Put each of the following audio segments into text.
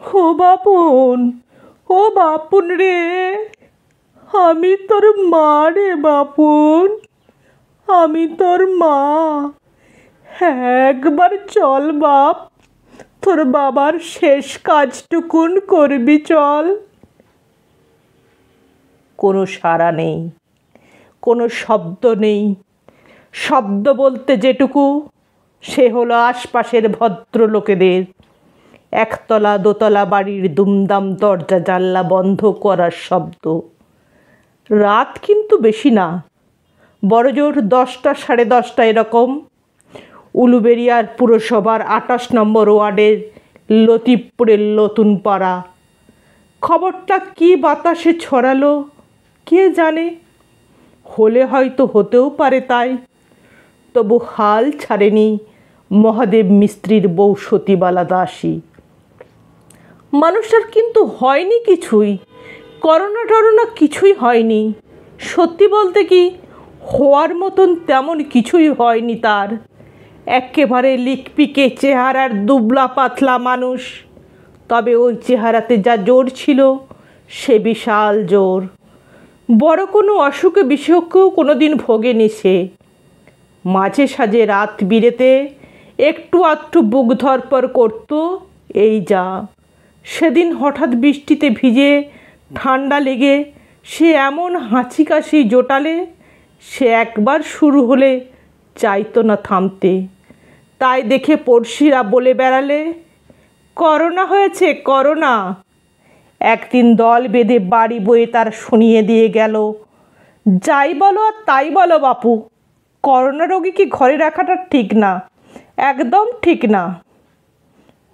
ও বাপন, ও বাপন রে, আমি তোর মা রে বাপন, আমি তোর মা। একবার চল বাপ, তোর বাবার শেষ কাজটুকুন করবি চল। কোনো সাড়া নেই, কোনো শব্দ নেই। শব্দ বলতে যেটুকু, সে হলো আশপাশের ভদ্রলোকেদের। একতলা দোতলা বাড়ির দুমদাম দরজা জানলা বন্ধ করার শব্দ। রাত কিন্তু বেশি না, বড়জোর 10টা 10:30 এরকম। উলুবেড়িয়ার পুরসভার 28 নম্বর ওয়ার্ডের লতিফপুরের নতুন পাড়া। খবরটা কি বাতাসে ছড়ালো কে জানে, হলে হয়তো হতেও পারে তাই। তবু হাল ছাড়েনি মহাদেব মিস্ত্রির বউ সতীবালা দাসী। মানুষটার কিন্তু হয়নি কিছুই, করোনা টরোনা কিছুই হয়নি। সত্যি বলতে কি, হওয়ার মতন তেমন কিছুই হয়নি তার। একেবারে লিকপিকে চেহারার দুবলা পাতলা মানুষ, তবে ওই চেহারাতে যা জোর ছিল সে বিশাল জোর। বড় কোনো অসুখে বিসুখেও কোনো দিন ভোগেনি সে। মাঝে সাঝে রাত বিরেতে একটু আধটু বুক ধরপর করত, এই যা। সেদিন হঠাৎ বৃষ্টিতে ভিজে ঠান্ডা লেগে সে এমন হাঁচি কাশি জোটালে, সে একবার শুরু হলে চাইতো না থামতে। তাই দেখে পড়শিরা বলে বেড়ালে, করোনা হয়েছে করোনা। একদিন দল বেঁধে বাড়ি বয়ে তার শুনিয়ে দিয়ে গেল, যাই বলো আর তাই বলো বাপু, করোনা রোগীকে ঘরে রাখাটা ঠিক না, একদম ঠিক না।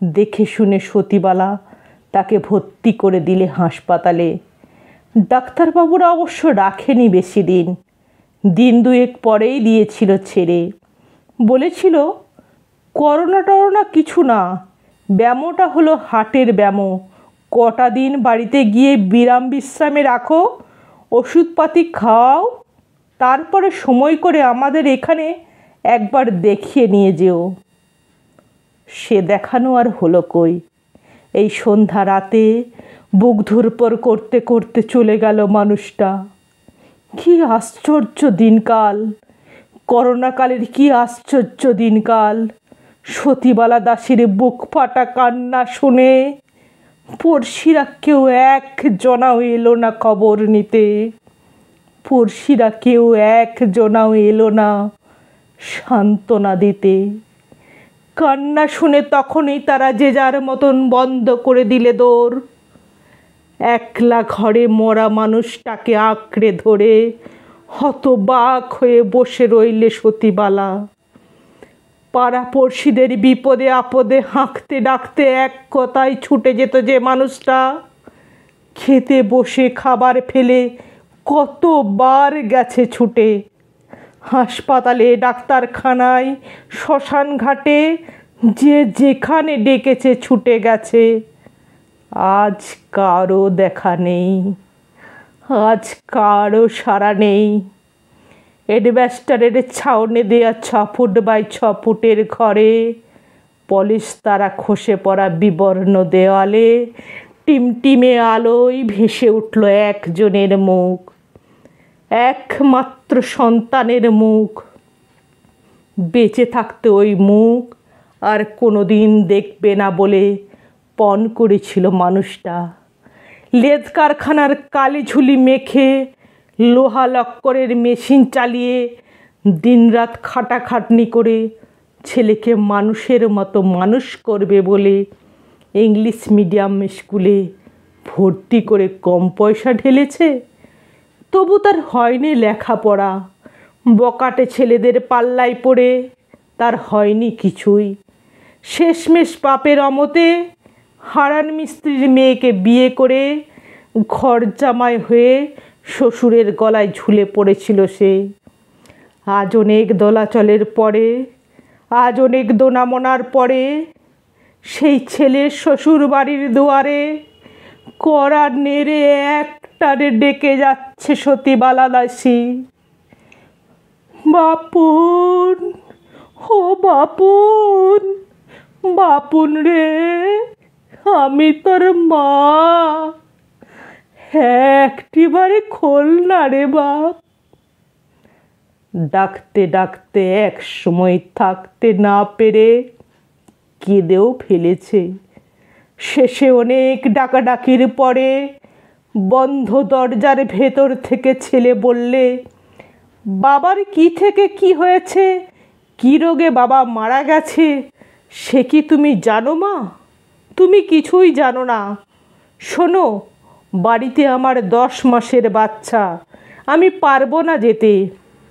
দেখে শুনে সতীবালা তাকে ভর্তি করে দিলে হাসপাতালে। ডাক্তারবাবুরা অবশ্য রাখেনি বেশি দিন, দিন দুয়েক পরেই দিয়েছিল ছেড়ে। বলেছিল করোনা টরোনা কিছু না, ব্যামোটা হলো হার্টের ব্যামো। কটা দিন বাড়িতে গিয়ে বিরাম বিশ্রামে রাখো, ওষুধপাতি খাও, তারপরে সময় করে আমাদের এখানে একবার দেখিয়ে নিয়ে যেও। সে দেখানো আর হলো কই। এই সন্ধ্যা রাতে বুক ধরপর করতে করতে চলে গেল মানুষটা। কি আশ্চর্য দিনকাল, করোনাকালের কি আশ্চর্য দিনকাল। সতীবালা দাসীর বুক ফাটা কান্না শুনে পড়শিরা কেউ একজনাও এলো না খবর নিতে। পড়শিরা কেউ একজনাও এলো না সান্ত্বনা দিতে। কান্না শুনে তখনই তারা যে যার মতন বন্ধ করে দিলে দৌড়। একলা ঘরে মরা মানুষটাকে আঁকড়ে ধরে হতবাক হয়ে বসে রইলে সতীবালা। পাড়াপড়শিদের বিপদে আপদে হাঁকতে ডাকতে এক কথায় ছুটে যেত যে মানুষটা। খেতে বসে খাবার ফেলে কতবার গেছে ছুটে। হাসপাতালে, ডাক্তারখানায়, শ্মশান ঘাটে, যে যেখানে ডেকেছে ছুটে গেছে। আজ কারও দেখা নেই, আজ কারও সাড়া নেই। এডভেস্টারের ছাউনি দেয়া 6 ফুট বাই 6 ফুটের ঘরে, পলিশ তারা খসে পড়া বিবর্ণ দেওয়ালে টিমটিমে আলোয় ভেসে উঠল একজনের মুখ, একমাত্র সন্তানের মুখ। বেঁচে থাকতে ওই মুখ আর কোনোদিন দেখবে না বলে পণ করেছিল মানুষটা। লেদ কারখানার কালি ঝুলি মেখে লোহা লক্করের মেশিন চালিয়ে দিনরাত খাটাখাটনি করে ছেলেকে মানুষের মতো মানুষ করবে বলে ইংলিশ মিডিয়াম স্কুলে ভর্তি করে কম পয়সা ঢেলেছে। তবু তার হয়নি লেখাপড়া। বকাটে ছেলেদের পাল্লায় পড়ে তার হয়নি কিছুই। শেষমেশ পাপের অমতে হারান মিস্ত্রির মেয়েকে বিয়ে করে ঘর জামাই হয়ে শ্বশুরের গলায় ঝুলে পড়েছিল সে। আজ অনেক দোলাচলের পরে, আজ অনেক দোনামোনার পরে সেই ছেলের শ্বশুর বাড়ির দুয়ারে কড়া নেড়ে একটানে ডেকে যাচ্ছে সতীবালা দাসী, বাপুন, ও বাপুন, বাপুন রে, আমি তোর মা, একটিবারে খোল না রে বাপ। ডাকতে ডাকতে এক সময় থাকতে না পেরে কেঁদেও ফেলেছে। শেষে অনেক ডাকাডাকির পরে বন্ধ দরজার ভেতর থেকে ছেলে বললে, বাবার কি থেকে কি হয়েছে, কি রোগে বাবা মারা গেছে সে কি তুমি জানো মা? তুমি কিছুই জানো না। শোনো, বাড়িতে আমার 10 মাসের বাচ্চা, আমি পারবো না যেতে,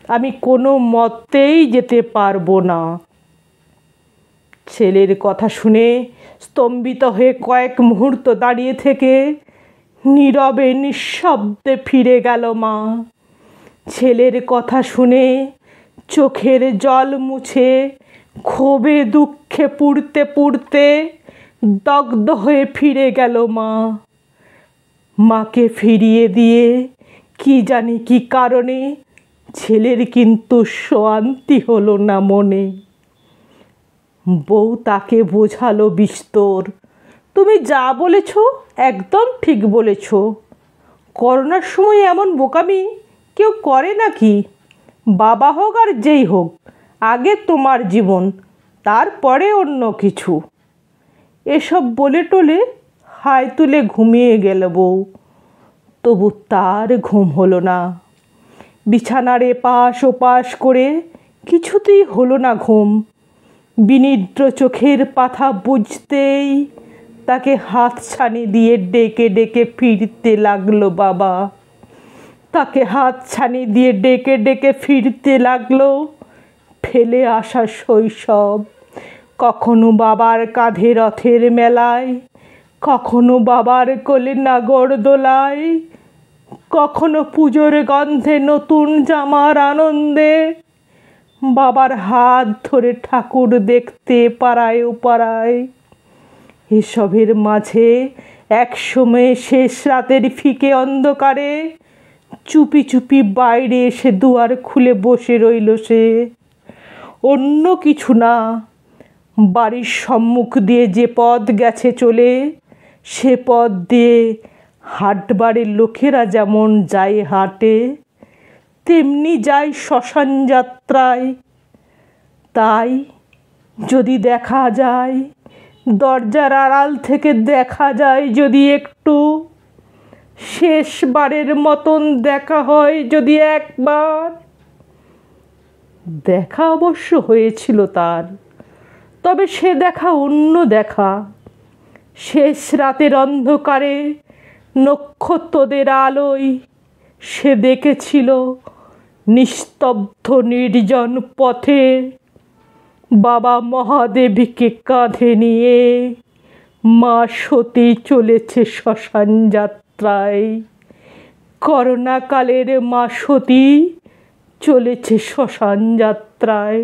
আমি কোনো মতেই যেতে পারবো না। ছেলের কথা শুনে স্তম্ভিত হয়ে কয়েক মুহূর্ত দাঁড়িয়ে থেকে নীরবে নিঃশব্দে ফিরে গেল মা। ছেলের কথা শুনে চোখের জল মুছে ক্ষোভে দুঃখে পুড়তে পুড়তে দগ্ধ হয়ে ফিরে গেল মা। মাকে ফিরিয়ে দিয়ে কি জানি কি কারণে ছেলের কিন্তু শান্তি হলো না মনে। বউ তাকে বোঝালো বিস্তর, তুমি যা বলেছ একদম ঠিক বলেছ। করোনার সময় এমন বোকামি কেউ করে নাকি? বাবা হোক আর যেই হোক, আগে তোমার জীবন, তারপরে অন্য কিছু। এসব বলে টলে হাই তুলে ঘুমিয়ে গেল বউ। তবু তার ঘুম হলো না। বিছানার এপাশ ওপাশ করে কিছুতেই হলো না ঘুম। বিনিদ্র চোখের পাতা বুঝতেই তাকে হাতছানি দিয়ে ডেকে ডেকে ফিরতে লাগলো বাবা। তাকে হাতছানি দিয়ে ডেকে ডেকে ফিরতে লাগলো ফেলে আসা শৈশব। কখনো বাবার কাঁধে রথের মেলায়, কখনো বাবার কোলে নাগরদোলায়, কখনো পুজোর গন্ধে নতুন জামার আনন্দে বাবার হাত ধরে ঠাকুর দেখতে পাড়ায় পাড়ায়। এসবের মাঝে একসময় শেষ রাতের ফিকে অন্ধকারে চুপি চুপি বাইরে এসে দুয়ার খুলে বসে রইল সে। অন্য কিছু না, বাড়ির সম্মুখ দিয়ে যে পথ গেছে চলে, সে পথ দিয়ে হাটবারের লোকেরা যেমন যায় হাটে, তেমনি যায় শ্মশান যাত্রায়। তাই যদি দেখা যায়, দরজার আড়াল থেকে দেখা যায় যদি একটু, শেষবারের মতন দেখা হয় যদি একবার। দেখা অবশ্য হয়েছিল তার, তবে সে দেখা অন্য দেখা। শেষ রাতের অন্ধকারে নক্ষত্রদের আলোয় সে দেখেছিল নিস্তব্ধ নির্জন পথে বাবা মহাদেবীকে কাঁধে নিয়ে মা সতী চলেছে শ্মশান যাত্রায়। করোনাকালের মা সতী চলেছে শ্মশান যাত্রায়।